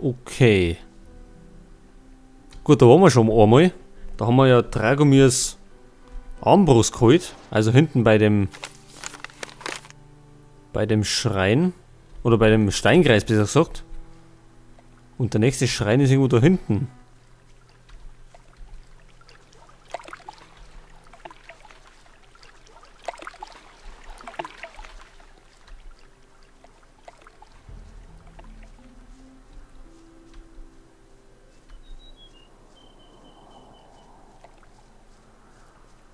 Okay. Gut, da waren wir schon einmal. Da haben wir ja Dragomirs Armbrust geholt. Also hinten bei dem Schrein. Oder bei dem Steinkreis, besser gesagt. Und der nächste Schrein ist irgendwo da hinten.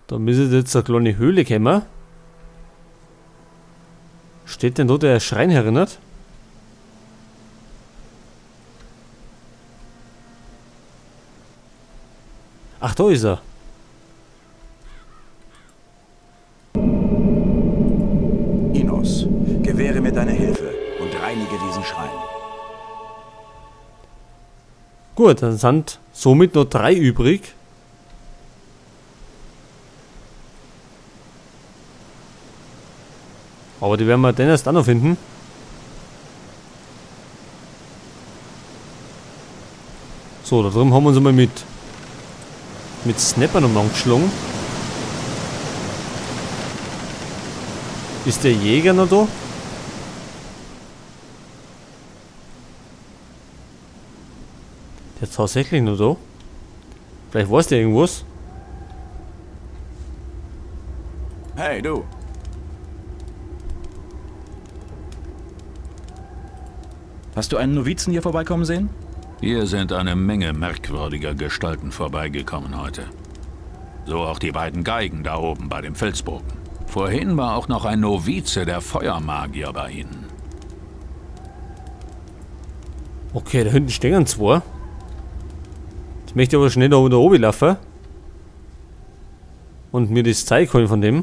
Da müsste jetzt eine kleine Höhle kommen. Steht denn da der Schrein erinnert? Ach, da ist er. Inos, gewähre mir deine Hilfe und reinige diesen Schrein. Gut, dann sind somit noch 3 übrig. Aber die werden wir dann erst auch noch finden. So, da drüben haben wir uns einmal mit Snappern umgeschlagen. Ist der Jäger noch da? Der ist tatsächlich noch da. Vielleicht weiß der irgendwas. Hey, du. Hast du einen Novizen hier vorbeikommen sehen? Hier sind eine Menge merkwürdiger Gestalten vorbeigekommen heute. So auch die beiden Geigen da oben bei dem Felsbogen. Vorhin war auch noch ein Novize der Feuermagier bei ihnen. Okay, da hinten stehen 2. Jetzt möchte ich aber schnell da oben laufen. Und mir das Zeug holen von dem.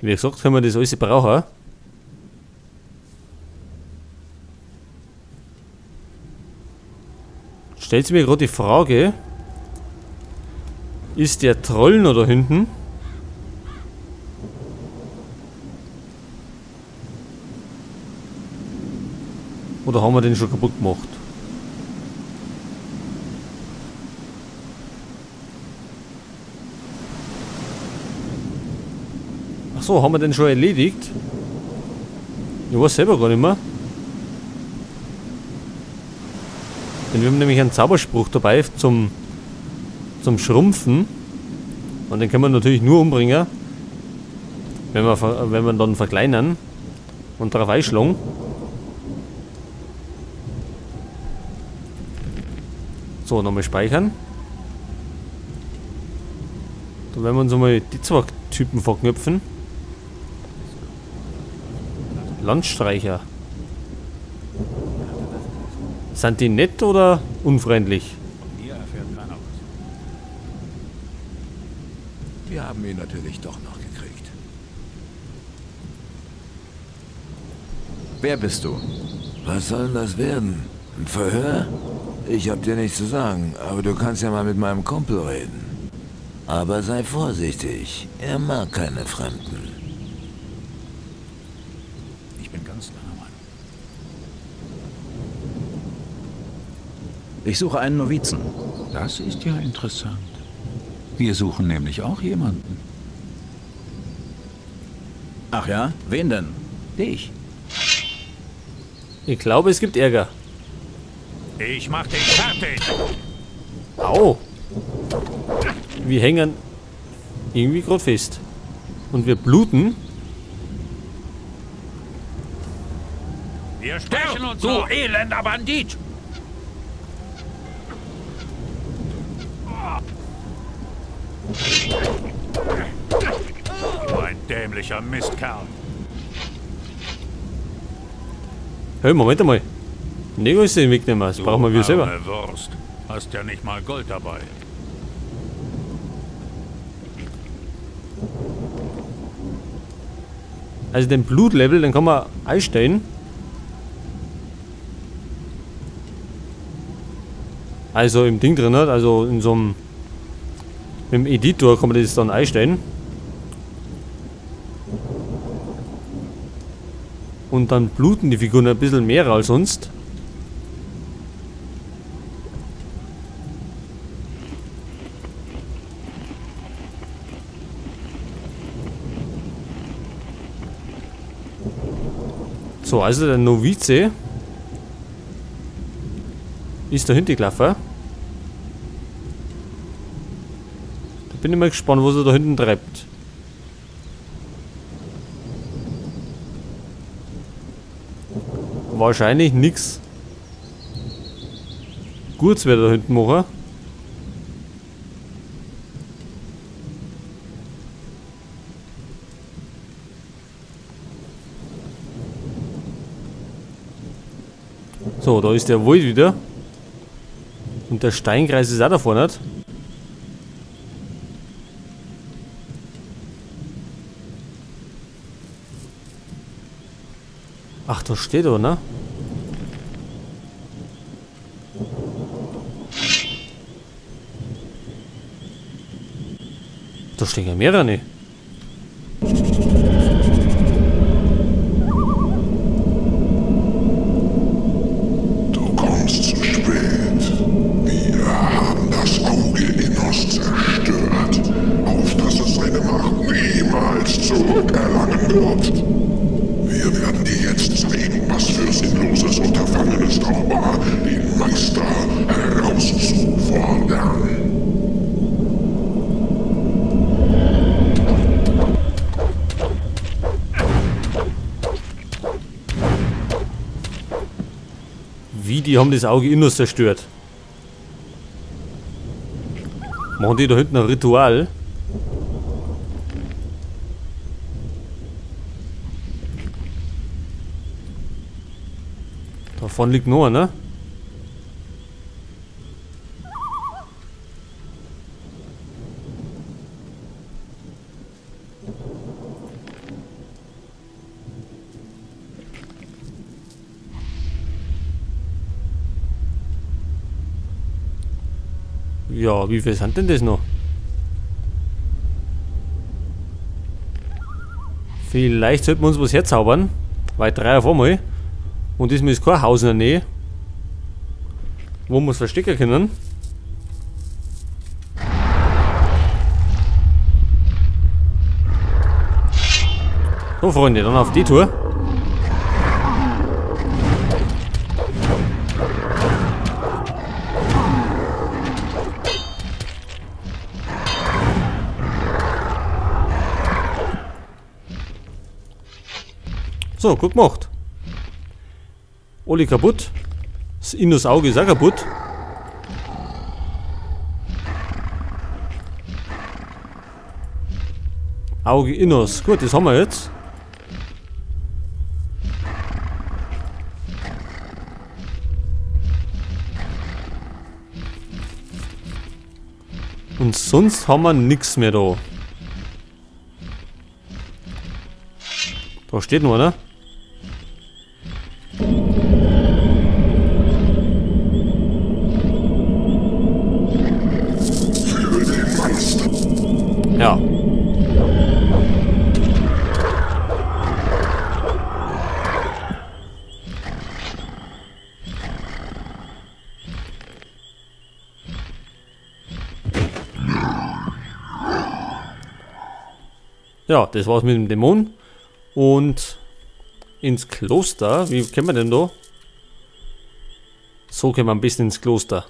Wie gesagt, können wir das alles brauchen. Stellt sich mir gerade die Frage, ist der Troll noch da hinten? Oder haben wir den schon kaputt gemacht? Achso, haben wir den schon erledigt? Ich weiß selber gar nicht mehr. Denn wir haben nämlich einen Zauberspruch dabei zum Schrumpfen. Und den können wir natürlich nur umbringen, wenn wir dann verkleinern und darauf einschlagen. So, nochmal speichern. Dann werden wir uns einmal die 2 Typen verknüpfen. Landstreicher. Sind die nett oder unfreundlich? Hier erfährt keiner was. Wir haben ihn natürlich doch noch gekriegt. Wer bist du? Was soll denn das werden? Ein Verhör? Ich hab dir nichts zu sagen, aber du kannst ja mal mit meinem Kumpel reden. Aber sei vorsichtig, er mag keine Fremden. Ich bin ganz deiner Meinung. Ich suche einen Novizen. Das ist ja interessant. Wir suchen nämlich auch jemanden. Ach ja? Wen denn? Dich. Ich glaube, es gibt Ärger. Ich mach dich fertig. Au! Wir hängen irgendwie gerade fest. Und wir bluten. Wir sprechen uns, du elender Bandit! Du ein dämlicher Mistkerl. Hey, Moment einmal. Nego ist den wegnehmen. Das brauchen wir selber. Arme Wurst. Hast ja nicht mal Gold dabei. Also den Blutlevel, den kann man einstellen. Also im Ding drin, also in so einem mit dem Editor kann man das dann einstellen. Und dann bluten die Figuren ein bisschen mehr als sonst. So, also der Novize ist da hinten gelaufen. Da bin ich mal gespannt, was er da hinten treibt. Wahrscheinlich nichts Gutes wird er da hinten machen. So, da ist der Wald wieder. Und der Steinkreis ist auch da vorne. Ach, da steht er, ne? Da stehen ja mehrere. Du kommst zu spät. Wir haben das Auge Innos zerstört, auf dass es seine Macht niemals zurückerlangen wird. Wir werden dir jetzt zeigen, was für sinnloses Unterfangen es auch war, den Meister herauszufordern. Wie, die haben das Auge Innos zerstört? Machen die da hinten ein Ritual? Davon liegt noch einer. Ja, wie viel sind denn das noch? Vielleicht sollten wir uns was herzaubern. Weil 3 auf einmal. Und diesmal ist kein Haus in der Nähe. Wo wir es verstecken können. So, Freunde, dann auf die Tour. So, gut gemacht. Alle kaputt. Das Innos Auge ist auch kaputt. Auge Innos. Gut, das haben wir jetzt. Und sonst haben wir nichts mehr da. Da steht noch einer. Ja. Ja, das war's mit dem Dämon. Und ins Kloster. Wie können wir denn da? So können wir ein bisschen ins Kloster.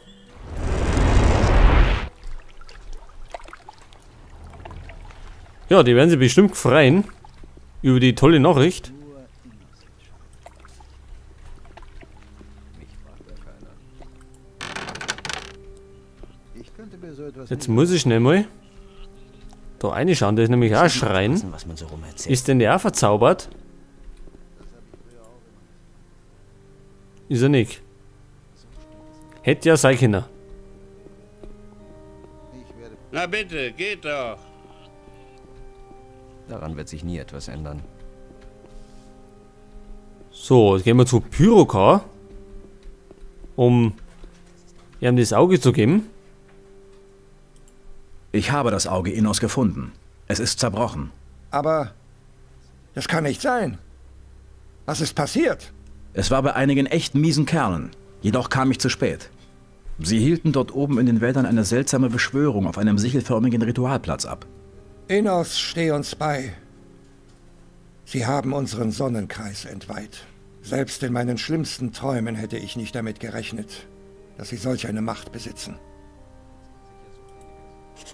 Ja, die werden sich bestimmt freuen über die tolle Nachricht. Jetzt muss ich schnell mal da reinschauen, da ist nämlich auch ein Schrein. Ist denn der auch verzaubert? Ist er nicht. Hätte ja sein können. Na bitte, geht doch. Daran wird sich nie etwas ändern. So, jetzt gehen wir zu Pyrokar, um ihm das Auge zu geben. Ich habe das Auge Innos gefunden. Es ist zerbrochen. Aber das kann nicht sein. Was ist passiert? Es war bei einigen echt miesen Kerlen. Jedoch kam ich zu spät. Sie hielten dort oben in den Wäldern eine seltsame Beschwörung auf einem sichelförmigen Ritualplatz ab. Innos, steh uns bei. Sie haben unseren Sonnenkreis entweiht. Selbst in meinen schlimmsten Träumen hätte ich nicht damit gerechnet, dass sie solch eine Macht besitzen.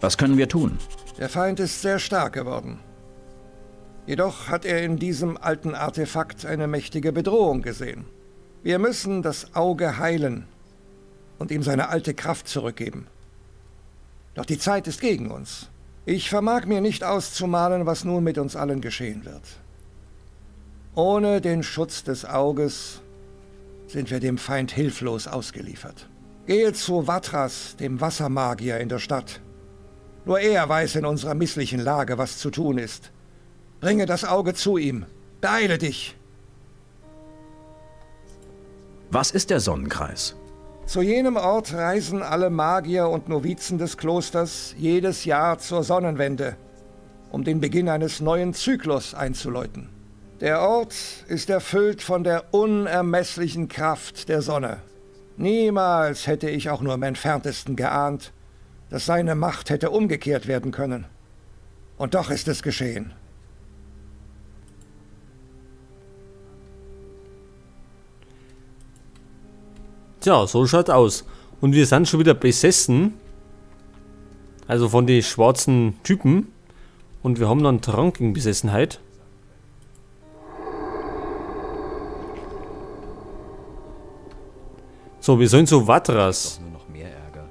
Was können wir tun? Der Feind ist sehr stark geworden. Jedoch hat er in diesem alten Artefakt eine mächtige Bedrohung gesehen. Wir müssen das Auge heilen und ihm seine alte Kraft zurückgeben. Doch die Zeit ist gegen uns. Ich vermag mir nicht auszumalen, was nun mit uns allen geschehen wird. Ohne den Schutz des Auges sind wir dem Feind hilflos ausgeliefert. Gehe zu Vatras, dem Wassermagier in der Stadt. Nur er weiß in unserer misslichen Lage, was zu tun ist. Bringe das Auge zu ihm. Beeile dich! Was ist der Sonnenkreis? Zu jenem Ort reisen alle Magier und Novizen des Klosters jedes Jahr zur Sonnenwende, um den Beginn eines neuen Zyklus einzuläuten. Der Ort ist erfüllt von der unermesslichen Kraft der Sonne. Niemals hätte ich auch nur im Entferntesten geahnt, dass seine Macht hätte umgekehrt werden können. Und doch ist es geschehen. Tja, so schaut aus. Und wir sind schon wieder besessen. Also von den schwarzen Typen. Und wir haben dann Trankenbesessenheit. So, wir sollen zu Vatras. Nur noch mehr Ärger.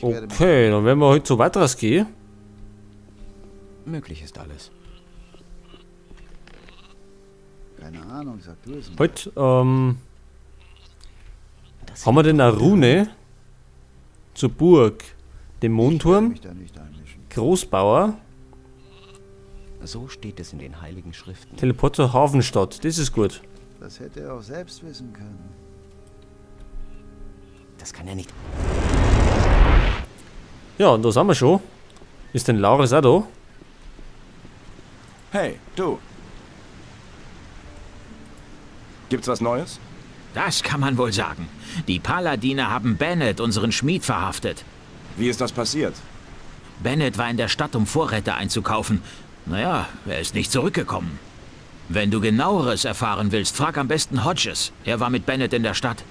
Okay, dann werden wir heute zu Vatras gehen. Möglich ist alles. Keine Ahnung, sag du es. Heute, haben wir denn eine Rune zur Burg, dem Mondturm, Großbauer, so steht es in den Heiligen Schriften. Teleport zur Hafenstadt, das ist gut. Das hätte er auch selbst wissen können. Das kann er nicht. Ja, und da sind wir schon. Ist denn Laures auch da? Hey, du. Gibt's was Neues? Das kann man wohl sagen. Die Paladine haben Bennett, unseren Schmied, verhaftet. Wie ist das passiert? Bennett war in der Stadt, um Vorräte einzukaufen. Naja, er ist nicht zurückgekommen. Wenn du Genaueres erfahren willst, frag am besten Hodges. Er war mit Bennett in der Stadt.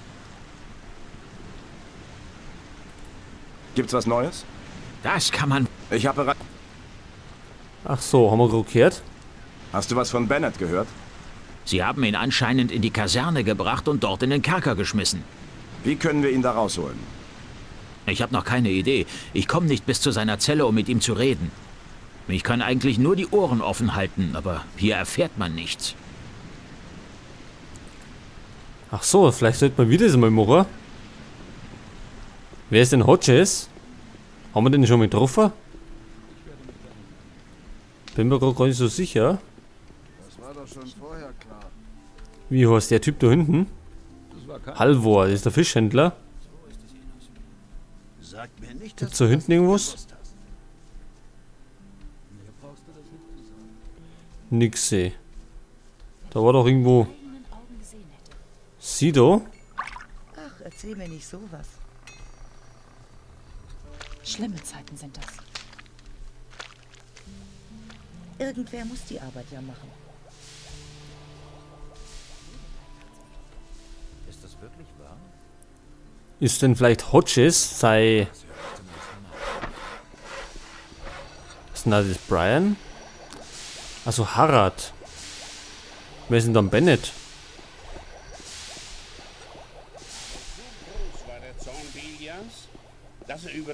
Gibt's was Neues? Das kann man... Ich habe... Ach so, haben wir gehört? Hast du was von Bennett gehört? Sie haben ihn anscheinend in die Kaserne gebracht und dort in den Kerker geschmissen. Wie können wir ihn da rausholen? Ich habe noch keine Idee. Ich komme nicht bis zu seiner Zelle, um mit ihm zu reden. Ich kann eigentlich nur die Ohren offen halten, aber hier erfährt man nichts. Ach so, vielleicht sollte man wieder das mal machen. Wer ist denn Hodges? Haben wir den schon mal getroffen? Bin mir gerade gar nicht so sicher. Das war doch schon vorher klar. Wie heißt der Typ da hinten? Halvor, das ist der Fischhändler. Gibt's da hinten irgendwas? Nix seh. Da war doch irgendwo... Sido? Ach, erzähl mir nicht sowas. Schlimme Zeiten sind das. Irgendwer muss die Arbeit ja machen. Ist das wirklich wahr? Ist denn vielleicht Hodges sei... Was ist denn das? Brian? Also Harad. Wer ist denn dann Bennett? War der Zorn Belias, dass er über